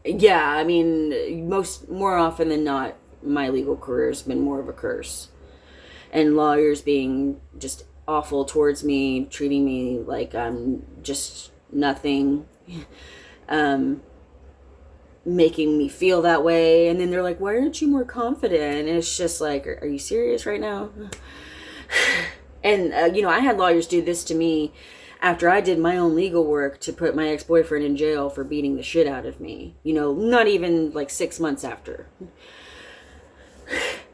yeah, I mean, more often than not, my legal career has been more of a curse. And lawyers being just awful towards me, treating me like I'm just nothing, making me feel that way. And then they're like, why aren't you more confident? And it's just like, are you serious right now? And, I had lawyers do this to me after I did my own legal work to put my ex-boyfriend in jail for beating the shit out of me. Not even like 6 months after.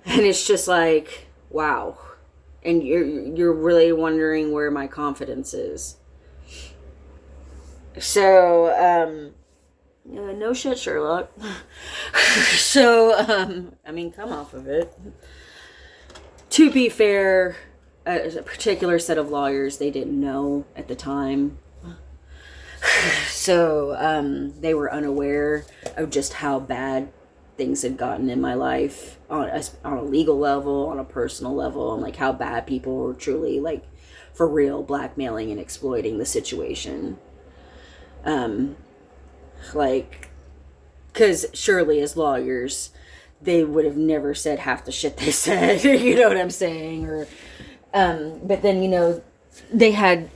And it's just like, wow. And you're really wondering where my confidence is. So, no shit, Sherlock. So, come off of it. To be fair, a particular set of lawyers, they didn't know at the time. So, they were unaware of just how bad things had gotten in my life on a legal level, on a personal level, and like how bad people were truly, like, for real, blackmailing and exploiting the situation. Because surely as lawyers, they would have never said half the shit they said, you know what I'm saying? Or, but then, they had,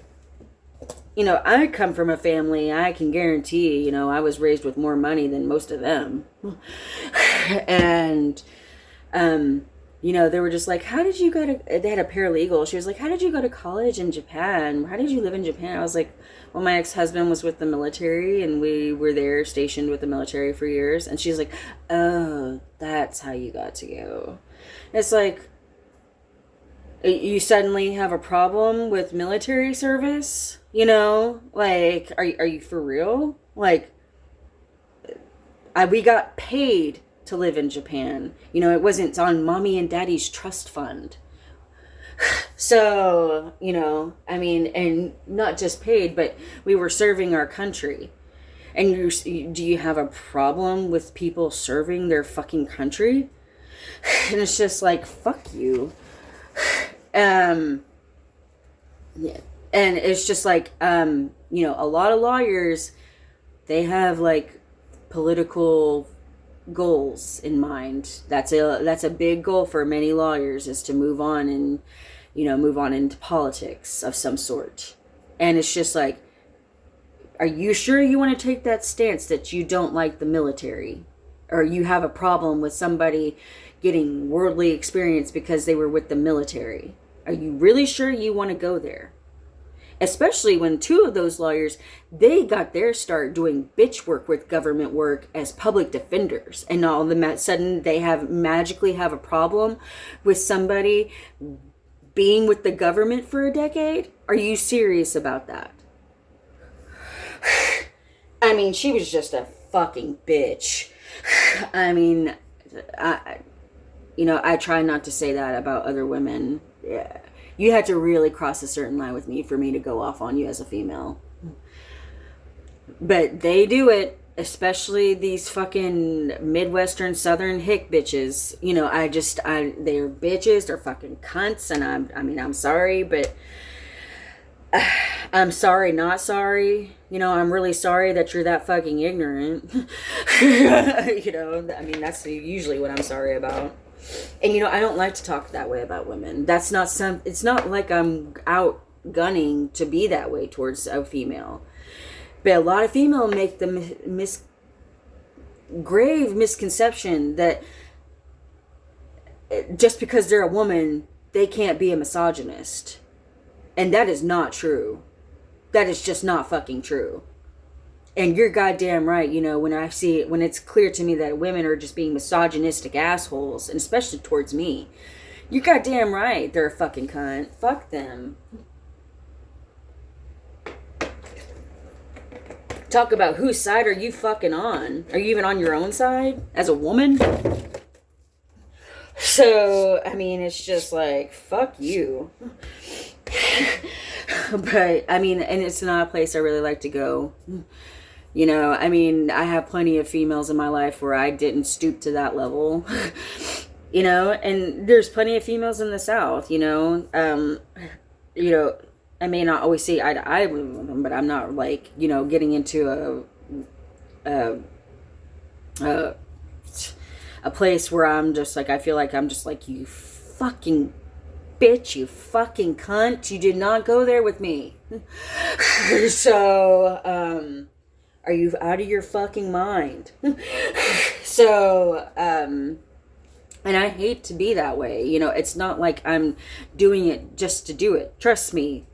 I come from a family, I can guarantee, I was raised with more money than most of them. And, they were just like, how did you go to, they had a paralegal. She was like, how did you go to college in Japan? How did you live in Japan? I was like, well, my ex-husband was with the military and we were there stationed with the military for years. And she's like, oh, that's how you got to go. It's like, you suddenly have a problem with military service, like, are you for real? Like, we got paid to live in Japan. It wasn't on mommy and daddy's trust fund. So, and not just paid, but we were serving our country. And do you have a problem with people serving their fucking country? And it's just like, fuck you. Yeah. And it's just like, a lot of lawyers, they have like political goals in mind. That's a big goal for many lawyers, is to move on and, move on into politics of some sort. And it's just like, are you sure you want to take that stance that you don't like the military? Or you have a problem with somebody getting worldly experience because they were with the military? Are you really sure you want to go there? Especially when two of those lawyers, they got their start doing bitch work with government work as public defenders. And all of a sudden they magically have a problem with somebody being with the government for a decade? Are you serious about that? She was just a fucking bitch. I try not to say that about other women. Yeah. You had to really cross a certain line with me for me to go off on you as a female. But they do it, especially these fucking Midwestern Southern hick bitches. They're bitches, they're fucking cunts, and I'm sorry, but I'm sorry, not sorry. I'm really sorry that you're that fucking ignorant. That's usually what I'm sorry about. And, I don't like to talk that way about women. It's not like I'm out gunning to be that way towards a female. But a lot of female make the grave misconception that just because they're a woman, they can't be a misogynist. And that is not true. That is just not fucking true. And you're goddamn right, when it's clear to me that women are just being misogynistic assholes, and especially towards me, you're goddamn right, they're a fucking cunt. Fuck them. Talk about whose side are you fucking on? Are you even on your own side as a woman? So, it's just like, fuck you. But, and it's not a place I really like to go. I have plenty of females in my life where I didn't stoop to that level. And there's plenty of females in the South, I may not always see eye to eye with them, but I'm not like, getting into a place where I'm just like, I feel like I'm just like, you fucking bitch, you fucking cunt. You did not go there with me. So, are you out of your fucking mind? So, and I hate to be that way. You know, it's not like I'm doing it just to do it. Trust me.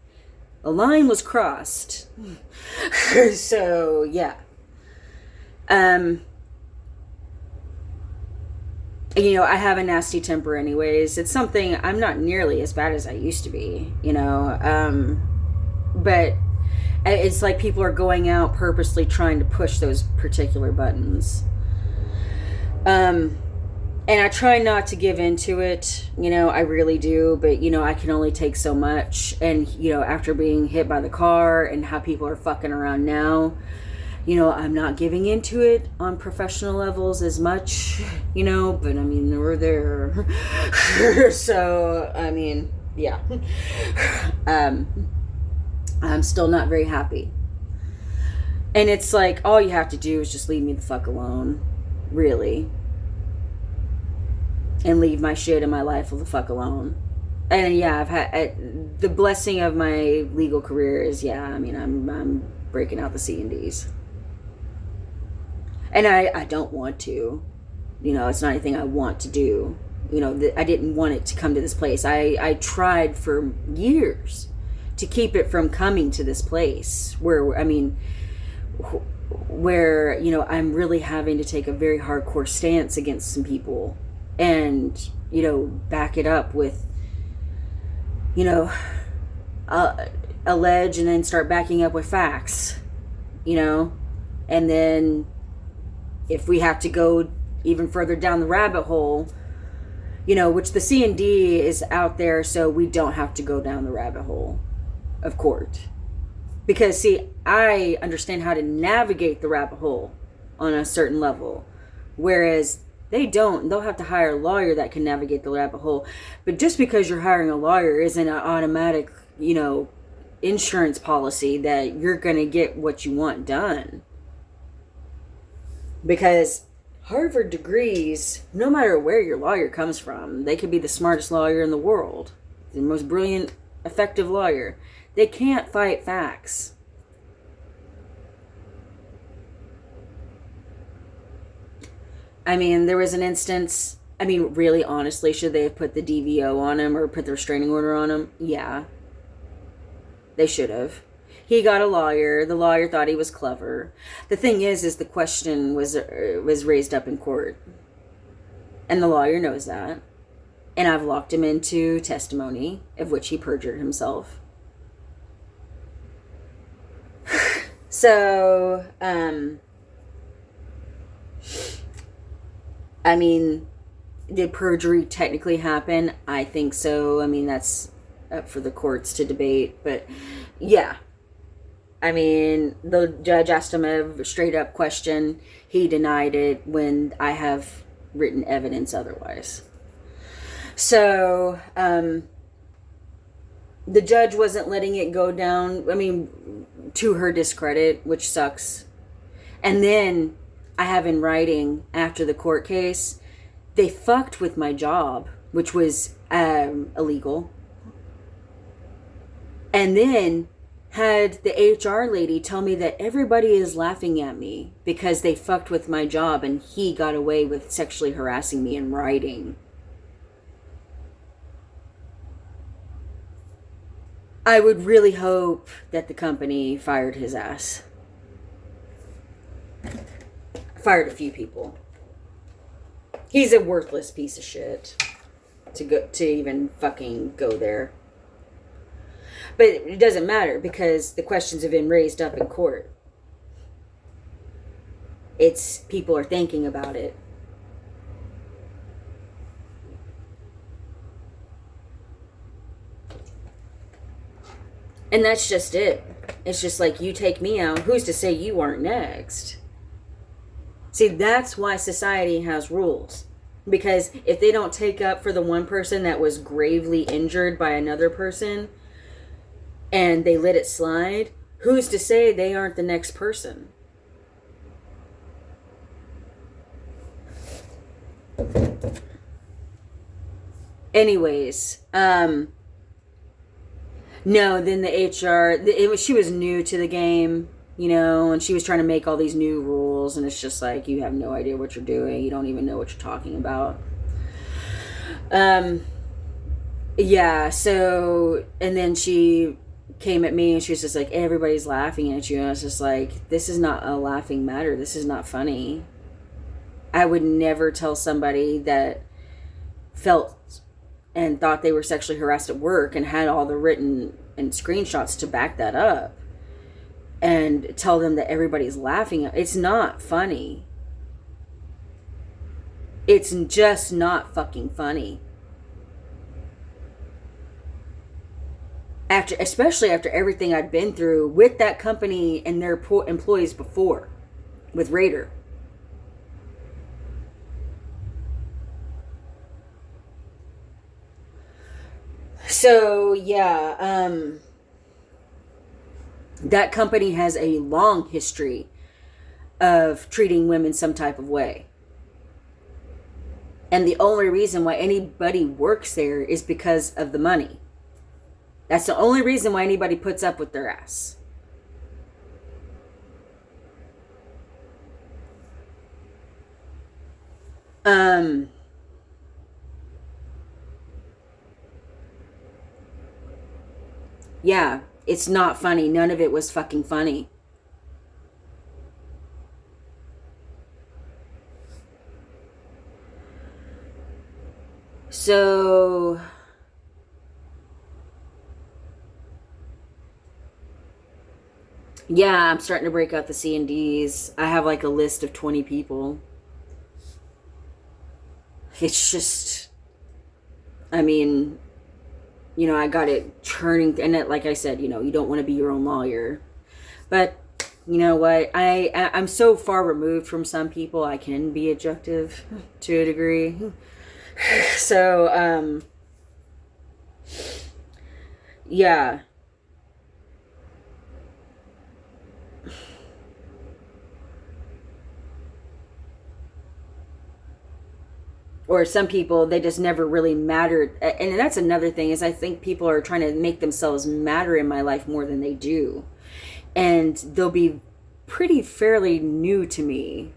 The line was crossed. So, yeah. You know, I have a nasty temper anyways. It's something, I'm not nearly as bad as I used to be, you know. But it's like people are going out purposely trying to push those particular buttons. And I try not to give into it, you know, I really do, but, you know, I can only take so much. And, you know, after being hit by the car and how people are fucking around now, you know, I'm not giving into it on professional levels as much, you know, but I mean, we're there. So, I mean, yeah. I'm still not very happy. And it's like, all you have to do is just leave me the fuck alone. Really. And leave my shit in my life the fuck alone. And yeah, I've had the blessing of my legal career is, yeah, I mean, I'm breaking out the C&Ds. And I don't want to. You know, it's not anything I want to do. You know, I didn't want it to come to this place. I tried for years to keep it from coming to this place where, I mean, where, you know, I'm really having to take a very hardcore stance against some people and, you know, back it up with, you know, allege and then start backing up with facts, you know, and then if we have to go even further down the rabbit hole, you know, which the C&D is out there so we don't have to go down the rabbit hole of court. Because, see, I understand how to navigate the rabbit hole on a certain level, whereas they don't. They'll have to hire a lawyer that can navigate the rabbit hole. But just because you're hiring a lawyer isn't an automatic, you know, insurance policy that you're going to get what you want done. Because Harvard degrees, no matter where your lawyer comes from, they could be the smartest lawyer in the world, the most brilliant, effective lawyer. They can't fight facts. I mean, there was an instance, I mean, really, honestly, should they have put the DVO on him or put the restraining order on him? Yeah. They should have. He got a lawyer. The lawyer thought he was clever. The thing is the question was raised up in court. And the lawyer knows that. And I've locked him into testimony, of which he perjured himself. So, I mean, did perjury technically happen? I think so. I mean, that's up for the courts to debate. But, yeah. I mean, the judge asked him a straight up question. He denied it when I have written evidence otherwise. So, the judge wasn't letting it go down, I mean, to her discredit, which sucks. And then I have in writing after the court case, they fucked with my job, which was illegal. And then had the HR lady tell me that everybody is laughing at me because they fucked with my job and he got away with sexually harassing me in writing. I would really hope that the company fired his ass. Fired a few people. He's a worthless piece of shit to even fucking go there. But it doesn't matter because the questions have been raised up in court. It's people are thinking about it. And that's just it. It's just like, you take me out, who's to say you aren't next? See, that's why society has rules. Because if they don't take up for the one person that was gravely injured by another person, and they let it slide, who's to say they aren't the next person? Anyways, No, then the HR, she was new to the game, and she was trying to make all these new rules, and it's just like, you have no idea what you're doing. You don't even know what you're talking about. Yeah, so, and then she came at me and she was just like, everybody's laughing at you. And I was just like, this is not a laughing matter. This is not funny. I would never tell somebody that felt and thought they were sexually harassed at work and had all the written and screenshots to back that up and tell them that everybody's laughing. It's not funny. It's just not fucking funny. Especially after everything I'd been through with that company and their employees before, with Raider. So, yeah, that company has a long history of treating women some type of way. And the only reason why anybody works there is because of the money. That's the only reason why anybody puts up with their ass. Yeah, it's not funny. None of it was fucking funny. So, yeah, I'm starting to break out the C&Ds. I have like a list of 20 people. It's just, I mean, I got it churning. And like I said, you don't want to be your own lawyer. But you know what? I'm so far removed from some people, I can be objective to a degree. So, yeah. Or some people, they just never really mattered. And that's another thing, is I think people are trying to make themselves matter in my life more than they do. And they'll be pretty fairly new to me.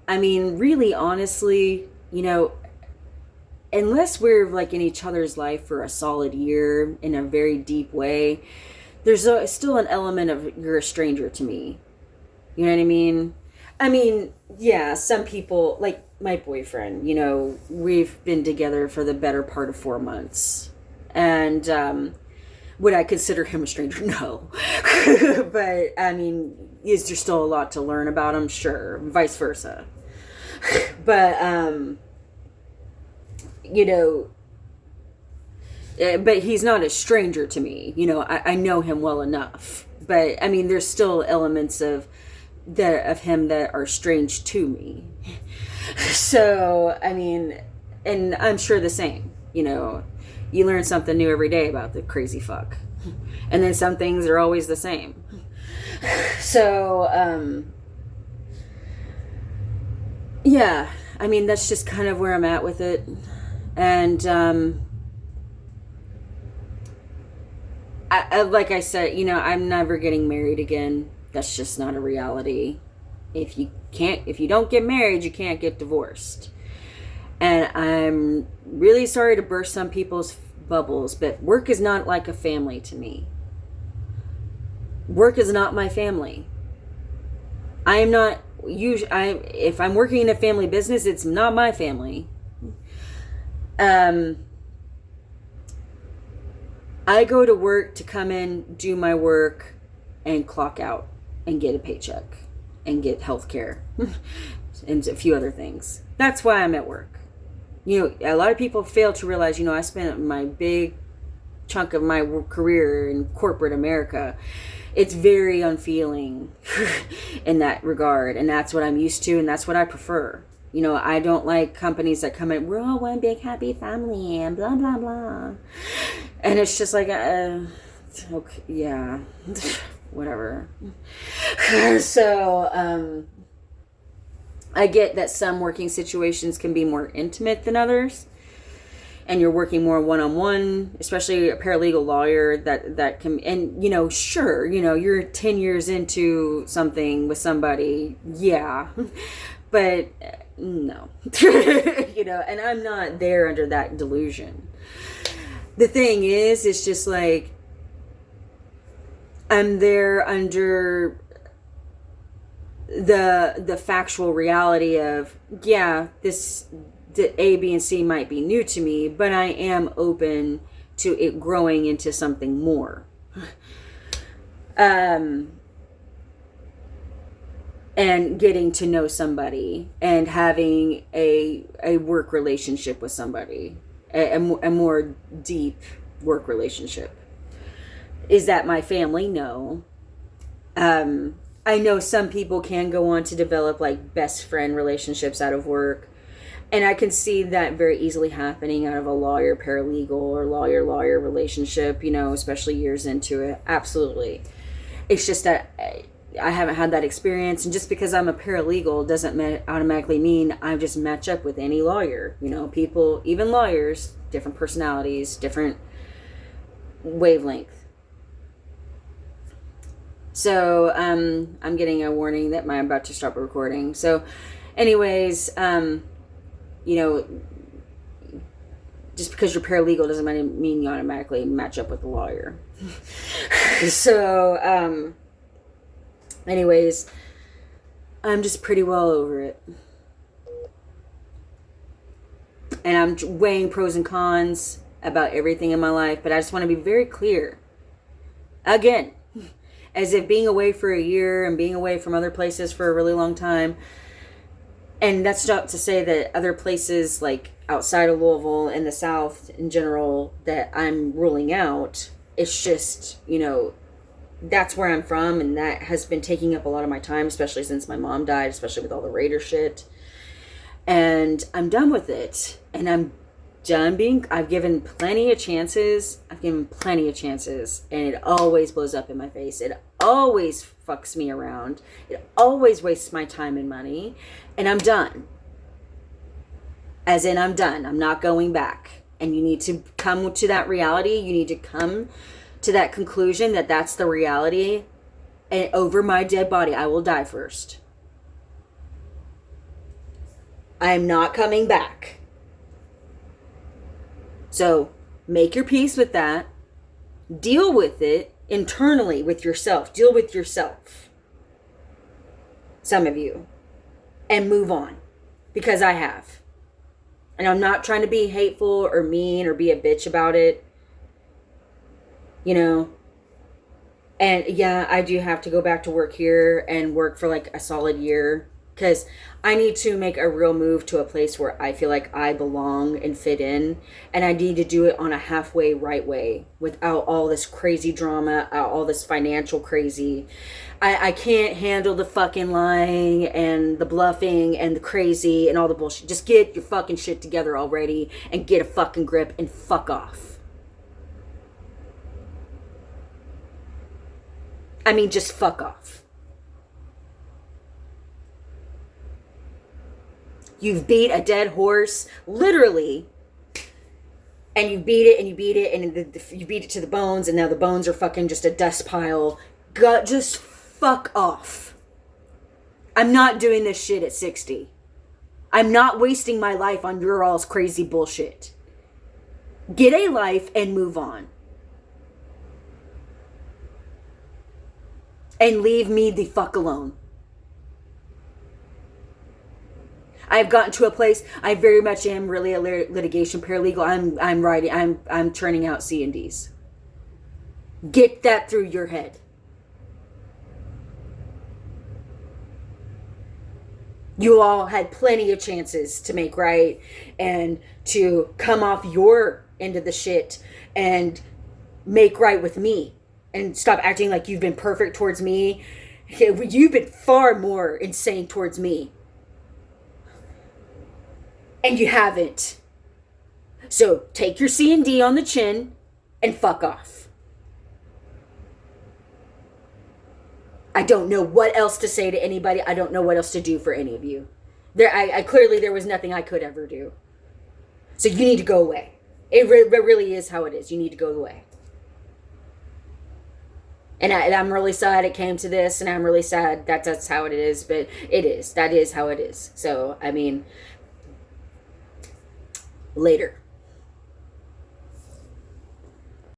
I mean, really, honestly, unless we're like in each other's life for a solid year in a very deep way, there's still an element of, you're a stranger to me. You know what I mean? I mean, yeah, some people, like my boyfriend, we've been together for the better part of 4 months. And would I consider him a stranger? No. But, I mean, is there still a lot to learn about him? Sure. Vice versa. But, but he's not a stranger to me. I know him well enough. But, I mean, there's still elements of him that are strange to me. So, I mean, and I'm sure the same. You learn something new every day about the crazy fuck. And then some things are always the same. So, yeah, I mean, that's just kind of where I'm at with it. And, like I said, I'm never getting married again. That's just not a reality. If you don't get married, you can't get divorced. And I'm really sorry to burst some people's bubbles, but work is not like a family to me. Work is not my family. I am not if I'm working in a family business, it's not my family. I go to work to come in, do my work, and clock out and get a paycheck and get health care and a few other things. That's why I'm at work. A lot of people fail to realize, I spent my big chunk of my career in corporate America. It's very unfeeling in that regard. And that's what I'm used to. And that's what I prefer. I don't like companies that come in, we're all one big happy family and blah, blah, blah. And it's just like, okay, yeah, whatever. So, I get that some working situations can be more intimate than others. and you're working more one-on-one, especially a paralegal lawyer that can, and sure, you're 10 years into something with somebody, yeah, but no. And I'm not there under that delusion. The thing is, it's just like, I'm there under the factual reality of, yeah, the A, B, and C might be new to me, but I am open to it growing into something more. And getting to know somebody and having a work relationship with somebody, a more deep work relationship. Is that my family? No. I know some people can go on to develop like best friend relationships out of work. And I can see that very easily happening out of a lawyer-paralegal or lawyer-lawyer relationship, especially years into it. Absolutely. It's just that I haven't had that experience. And just because I'm a paralegal doesn't automatically mean I just match up with any lawyer. People, even lawyers, different personalities, different wavelength. So I'm getting a warning that I'm about to stop recording. So anyways, just because you're paralegal doesn't mean you automatically match up with the lawyer. So anyways, I'm just pretty well over it. And I'm weighing pros and cons about everything in my life, but I just want to be very clear. Again, as if being away for a year and being away from other places for a really long time, and that's not to say that other places like outside of Louisville and the South in general that I'm ruling out. It's just, that's where I'm from, and that has been taking up a lot of my time, especially since my mom died, especially with all the Raider shit. And I'm done with it. And I'm done I've given plenty of chances. And it always blows up in my face. It always fucks me around. It always wastes my time and money. And I'm done. As in, I'm done. I'm not going back. And you need to come to that reality. You need to come to that conclusion that that's the reality. And over my dead body, I will die first. I am not coming back. So make your peace with that. Deal with it internally with yourself. Deal with yourself. Some of you. And move on. Because I have. And I'm not trying to be hateful or mean or be a bitch about it. And yeah, I do have to go back to work here and work for like a solid year. Because I need to make a real move to a place where I feel like I belong and fit in. And I need to do it on a halfway right way. Without all this crazy drama, all this financial crazy. I can't handle the fucking lying and the bluffing and the crazy and all the bullshit. Just get your fucking shit together already and get a fucking grip and fuck off. I mean, just fuck off. You've beat a dead horse, literally, and you beat it and you beat it and you beat it to the bones, and now the bones are fucking just a dust pile. Just fuck off. I'm not doing this shit at 60. I'm not wasting my life on your all's crazy bullshit. Get a life and move on. And leave me the fuck alone. I've gotten to a place, I very much am really a litigation paralegal. I'm churning out C&Ds. Get that through your head. You all had plenty of chances to make right and to come off your end of the shit and make right with me and stop acting like you've been perfect towards me. You've been far more insane towards me. And you haven't. So take your C&D on the chin and fuck off. I don't know what else to say to anybody. I don't know what else to do for any of you. Clearly there was nothing I could ever do. So you need to go away. It really is how it is. You need to go away. And I'm really sad it came to this, and I'm really sad that that's how it is, but it is. That is how it is. So, I mean, later.